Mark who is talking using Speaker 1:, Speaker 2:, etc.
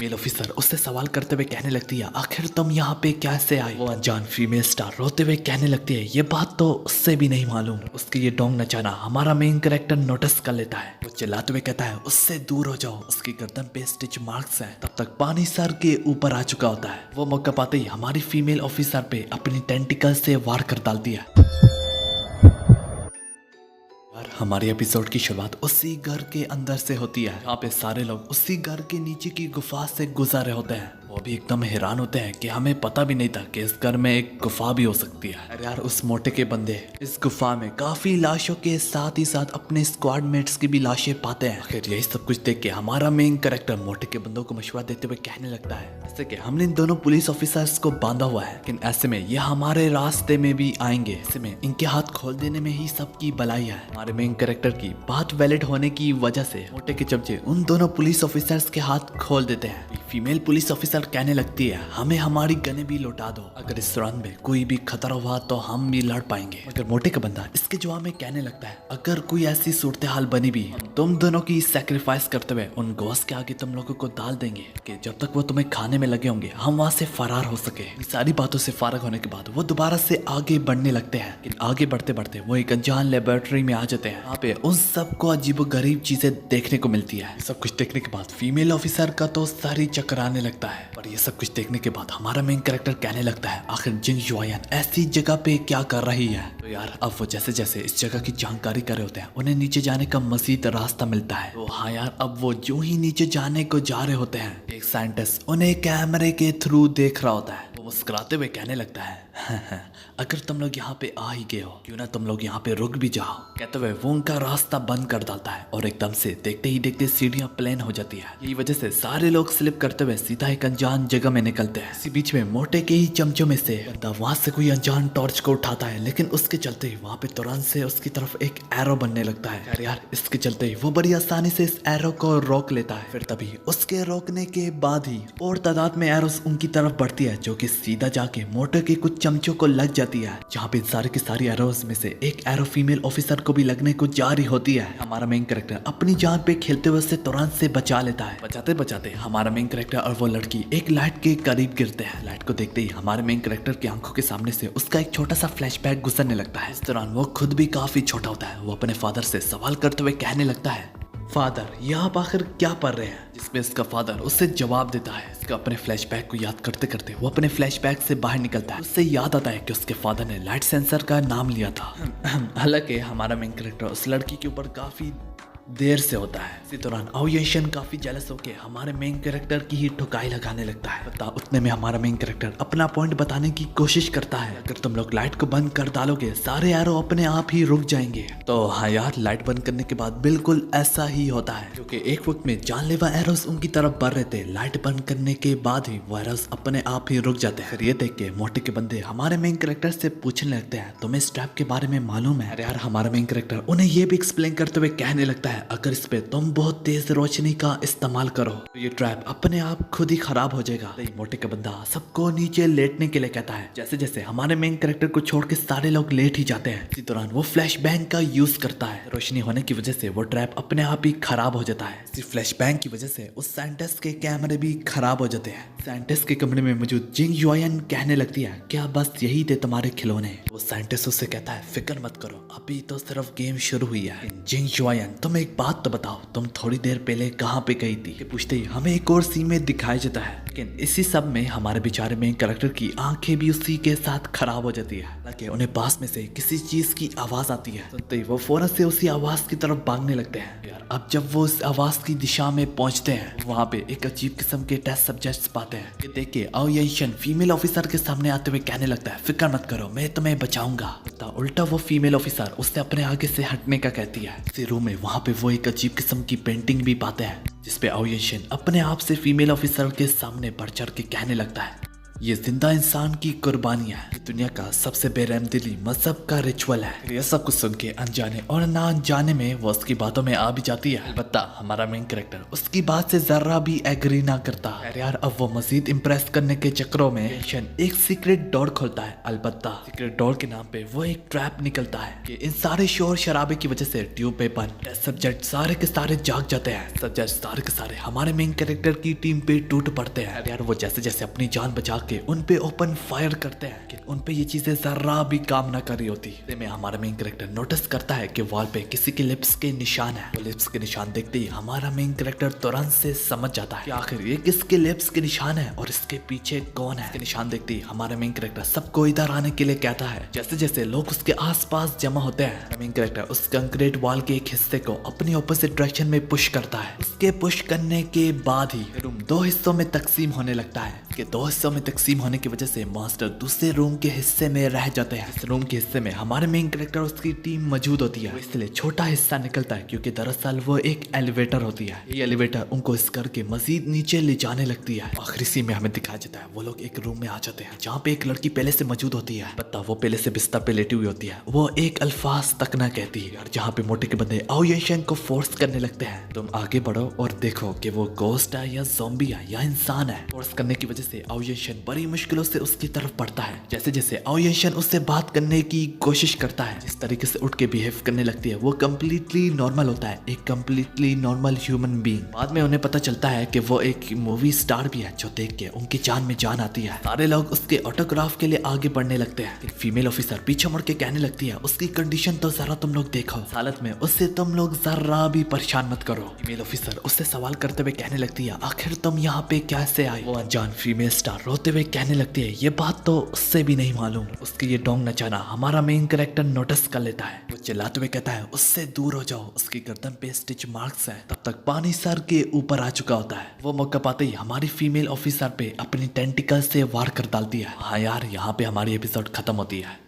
Speaker 1: Female officer उससे सवाल करते हुए कहने लगती है, आखिर तुम यहाँ पे कैसे आई? वो अनजान फीमेल स्टार रोते हुए कहने लगती है, ये बात तो उससे भी नहीं मालूम। उसके ये डोंग नचाना हमारा मेन कैरेक्टर नोटिस कर लेता है। वो चिल्लाते हुए कहता है, उससे दूर हो जाओ, उसकी गर्दन पे स्टिच मार्क्स हैं। तब तक पानी सर के ऊपर आ चुका होता है। वो मौका पाते ही हमारी फीमेल ऑफिसर पे अपनी टेंटिकल से वार कर डालती है। हमारी एपिसोड की शुरुआत उसी घर के अंदर से होती है। यहाँ पे सारे लोग उसी घर के नीचे की गुफा से गुजर रहे होते हैं। वो भी एकदम हैरान होते हैं कि हमें पता भी नहीं था कि इस घर में एक गुफा भी हो सकती है। अरे यार, उस मोटे के बंदे इस गुफा में काफी लाशों के साथ ही साथ अपने स्क्वाड मेट्स की भी लाशें पाते हैं। आखिर यही सब कुछ देख के हमारा मेन कैरेक्टर मोटे के बंदों को मशवरा देते हुए कहने लगता है, जैसे कि हमने इन दोनों पुलिस ऑफिसर्स को बांधा हुआ है, लेकिन ऐसे में ये हमारे रास्ते में भी आएंगे। ऐसे में इनके हाथ खोल देने में ही सबकी भलाई है। हमारे मेन कैरेक्टर की बात वैलिड होने की वजह से मोटे के चमचे उन दोनों पुलिस ऑफिसर्स के हाथ खोल देते हैं। फीमेल पुलिस ऑफिसर कहने लगती है, हमें हमारी गने भी लौटा दो, अगर इस दौरान में कोई भी खतरा हुआ तो हम भी लड़ पाएंगे। मगर मोटे का बंदा इसके जवाब में कहने लगता है, अगर कोई ऐसी सूरत हाल बनी भी, तुम दोनों की सैक्रिफाइस करते हुए उन गोश्त के आगे तुम लोगों को डाल देंगे कि जब तक वो तुम्हें खाने में लगे होंगे हम वहां से फरार हो सके। इन सारी बातों से फारग होने के बाद वो दोबारा से आगे बढ़ने लगते हैं, लेकिन आगे बढ़ते बढ़ते वो एक अनजान लेबोरेटरी में आ जाते हैं। यहाँ पे उन सबको अजीबोगरीब चीजें देखने को मिलती है। सब कुछ देखने के बाद फीमेल ऑफिसर का तो सारी चक्कर आने लगता है। और ये सब कुछ देखने के बाद हमारा मेन कैरेक्टर कहने लगता है, आखिर जिंग जुआन ऐसी जगह पे क्या कर रही है? तो यार, अब वो जैसे जैसे इस जगह की जानकारी कर रहे होते हैं, उन्हें नीचे जाने का मजीद रास्ता मिलता है। तो हाँ यार, अब वो जो ही नीचे जाने को जा रहे होते हैं, एक साइंटिस्ट उन्हें कैमरे के थ्रू देख रहा होता है। वो मुस्कुराते हुए कहने लगता है, अगर तुम लोग यहाँ पे आ ही गए हो, क्यों ना तुम लोग यहाँ पे रुक भी जाओ। कहते हुए वो उनका रास्ता बंद कर डालता है और एकदम से देखते ही देखते सीढ़ियां प्लेन हो जाती है। यही वजह से सारे लोग स्लिप करते हुए सीधा एक अनजान जगह में निकलते हैं। इसी बीच में मोटे के ही चमचों में से बंदा वहां से कोई अनजान टॉर्च को उठाता है, लेकिन उसके चलते ही वहां पे तुरंत से उसकी तरफ एक एरो बनने लगता है। यार, इसके चलते ही वो बड़ी आसानी से इस एरो को रोक लेता है। फिर तभी उसके रोकने के बाद ही और तादाद में एरोस उनकी तरफ बढ़ती है, जो कि सीधा जाके मोटे के कुछ चमचों को लग जाती है। जहाँ पे सारी की सारी एरोस में से एक एरो फीमेल ऑफिसर को भी लगने को जा रही होती है। हमारा मेन कैरेक्टर अपनी जान पे खेलते हुए उससे तुरंत से बचा लेता है। बचाते बचाते हमारा मेन कैरेक्टर और वो लड़की एक लाइट के करीब गिरते हैं। लाइट को देखते ही हमारे मेन कैरेक्टर की आंखों के सामने से उसका एक छोटा सा फ्लैशबैक गुजरने लगता है। इस दौरान वो खुद भी काफी छोटा होता है। वो अपने फादर से सवाल करते हुए कहने लगता है, फादर, यहाँ आप आखिर क्या पढ़ रहे हैं? जिसमें इसका फादर उससे जवाब देता है। इसका अपने फ्लैशबैक को याद करते करते वो अपने फ्लैशबैक से बाहर निकलता है। उससे याद आता है कि उसके फादर ने लाइट सेंसर का नाम लिया था। हालांकि हमारा मेन कैरेक्टर उस लड़की के ऊपर काफी देर से होता है। इसी दौरान आउयशन काफी जेलस होके हमारे मेन कैरेक्टर की ही ठुकाई लगाने लगता है। उतने में हमारा मेन कैरेक्टर अपना पॉइंट बताने की कोशिश करता है, अगर तुम लोग लाइट को बंद कर डालोगे सारे एरो अपने आप ही रुक जाएंगे। तो हाँ यार, लाइट बंद करने के बाद बिल्कुल ऐसा ही होता है, क्योंकि एक वक्त में जानलेवा एरोस उनकी तरफ बढ़ रहे थे। लाइट बंद करने के बाद ही वो एरोस अपने आप ही रुक जाते हैं। फिर ये देख के मोटे के बंदे हमारे मेन कैरेक्टर से पूछने लगते हैं, तुम्हें इस ट्रैप के बारे में मालूम है? अरे यार, हमारा मेन कैरेक्टर उन्हें ये भी एक्सप्लेन करते हुए कहने लगता है, अगर इस पे तुम बहुत तेज रोशनी का इस्तेमाल करो तो ये ट्रैप अपने आप खुद ही खराब हो जाएगा। मोटे का बंदा सबको नीचे लेटने के लिए कहता है। जैसे जैसे हमारे मेन कैरेक्टर को छोड़ के सारे लोग लेट ही जाते हैं। इसी दौरान वो फ्लैश बैंग का यूज करता है। रोशनी होने की वजह से वो ट्रैप अपने आप ही खराब हो जाता है। इसी फ्लैश बैंग की वजह से उस साइंटिस्ट के कैमरे भी खराब हो जाते हैं। साइंटिस्ट के कमरे में मौजूद जिंग जुआन कहने लगती है, क्या बस यही थे तुम्हारे खिलौने? वो साइंटिस्ट उससे कहता है, फिक्र मत करो, अभी तो सिर्फ गेम शुरू हुई है। जिंग जुआन, तुम एक बात तो बताओ, तुम थोड़ी देर पहले कहाँ पे गई थी? ये पूछते ही हमें एक और सीन में दिखाया जाता है, लेकिन इसी सब में हमारे बेचारे मेन कैरेक्टर की आंखें भी उसी के साथ खराब हो जाती है। हालांकि उन्हें पास में से किसी चीज की आवाज आती है। सुनते ही वो फौरन से उसी आवाज की तरफ भागने लगते हैं। यार, अब जब वो उस आवाज की दिशा में पहुंचते हैं, वहाँ पे एक अजीब किस्म के टेस्ट सब्जेक्ट्स पाते हैं। ये देख के आउयशन फीमेल ऑफिसर के सामने आते हुए कहने लगता है, फिक्र मत करो, मैं तुम्हें बचाऊंगा। उल्टा वो फीमेल ऑफिसर उससे अपने आगे से हटने का कहती है। इसी रूम में वहाँ पे वो एक अजीब किस्म की पेंटिंग भी पाते हैं, जिसपे आउयशन अपने आप से फीमेल ऑफिसर के सामने बढ़ चढ़ के कहने लगता है, ये जिंदा इंसान की कुर्बानी है, ये दुनिया का सबसे बेरहमदिली मजहब का रिचुअल है। ये सब कुछ सुन के अनजाने और ना अनजाने में वो उसकी बातों में आ भी जाती है। अलबत्ता हमारा मेन कैरेक्टर उसकी बात से जरा भी एग्री ना करता। यार अब वो मजीद इम्प्रेस करने के चक्करों में एक सीक्रेट डोर खोलता है। अलबत्ता सीक्रेट डोर के नाम पे वो एक ट्रैप निकलता है कि इन सारे शोर शराबे की वजह से ट्यूब पे बंद सब्जेक्ट सारे के सारे जाग जाते हैं। सब्जेक्ट सारे के सारे हमारे मेन कैरेक्टर की टीम पे टूट पड़ते हैं। यार वो जैसे जैसे अपनी जान बचा के उन पे ओपन फायर करते हैं कि उन पे ये चीजें जरा भी काम ना कर रही होती। में हमारा मेन कैरेक्टर नोटिस करता है कि वॉल पे किसी के लिप्स के निशान है। वो लिप्स के निशान देखते ही हमारा मेन कैरेक्टर तुरंत से समझ जाता है कि आखिर ये किसके लिप्स के निशान है और इसके पीछे कौन है। इसके निशान देखते ही हमारा मेन कैरेक्टर सबको इधर आने के लिए कहता है। जैसे जैसे लोग उसके आसपास जमा होते हैं, मेन कैरेक्टर उस कंक्रीट वॉल के एक हिस्से को अपनी ऑपोजिट डायरेक्शन में पुश करता है। उसके पुश करने के बाद ही रूम दो हिस्सों में तकसीम होने लगता है। कि दो हिस्सों में तकसीम होने की वजह से मॉन्स्टर दूसरे रूम के हिस्से में रह जाते हैं। इस रूम के हिस्से में हमारे मेन कैरेक्टर उसकी टीम मौजूद होती है। इसलिए छोटा हिस्सा निकलता है क्योंकि दरअसल वो एक एलिवेटर होती है। ये एलिवेटर उनको इस करके मजीद नीचे ले जाने लगती है। आखिरी सीन में हमें दिखाया जाता है वो लोग एक रूम में आ जाते हैं जहाँ पे एक लड़की पहले से मौजूद होती है। पता वो पहले से बिस्तर पे लेटी हुई होती है। वो एक अल्फाज तक ना कहती है। यार जहाँ पे मोटे के बंदे आउयेशन को फोर्स करने लगते हैं। तुम आगे बढ़ो और देखो कि वो गोस्ट है या ज़ॉम्बी है या इंसान है। फोर्स करने की वजह से आउयेशन बड़ी मुश्किलों से उसकी तरफ बढ़ता है। जैसे जैसे आउयेशन उससे बात करने की कोशिश करता है, जिस तरीके से उठ के बिहेव करने लगती है वो कम्प्लीटली नॉर्मल होता है, एक कम्प्लीटली नॉर्मल ह्यूमन बीइंग। बाद में उन्हें पता चलता है कि वो एक मूवी स्टार भी है, जो देख के उनकी जान में जान आती है। सारे लोग उसके ऑटोग्राफ के लिए आगे बढ़ने लगते हैं। एक फीमेल ऑफिसर पीछे मुड़ के कहने लगती है उसकी कंडीशन तो जरा तुम लोग देखो, इस हालत में उससे तुम लोग जरा भी परेशान मत करो। फीमेल ऑफिसर उससे सवाल करते हुए कहने लगती है आखिर तुम यहाँ पे कैसे आई। वो अनजान फीमेल स्टार रोते हुए कहने लगती है ये बात तो उससे भी नहीं मालूम। उसके ये डोंग नचाना हमारा मेन कैरेक्टर नोटिस कर लेता है। वो चिल्लाते हुए कहता है उससे दूर हो जाओ, उसकी गर्दन पे स्टिच मार्क्स है। तब तक पानी सर के ऊपर आ चुका होता है। वो मौका पाते ही हमारी फीमेल ऑफिसर पे अपनी टेंटिकल से वार कर डालती है। हाँ यार यहाँ पे हमारी एपिसोड खत्म होती है।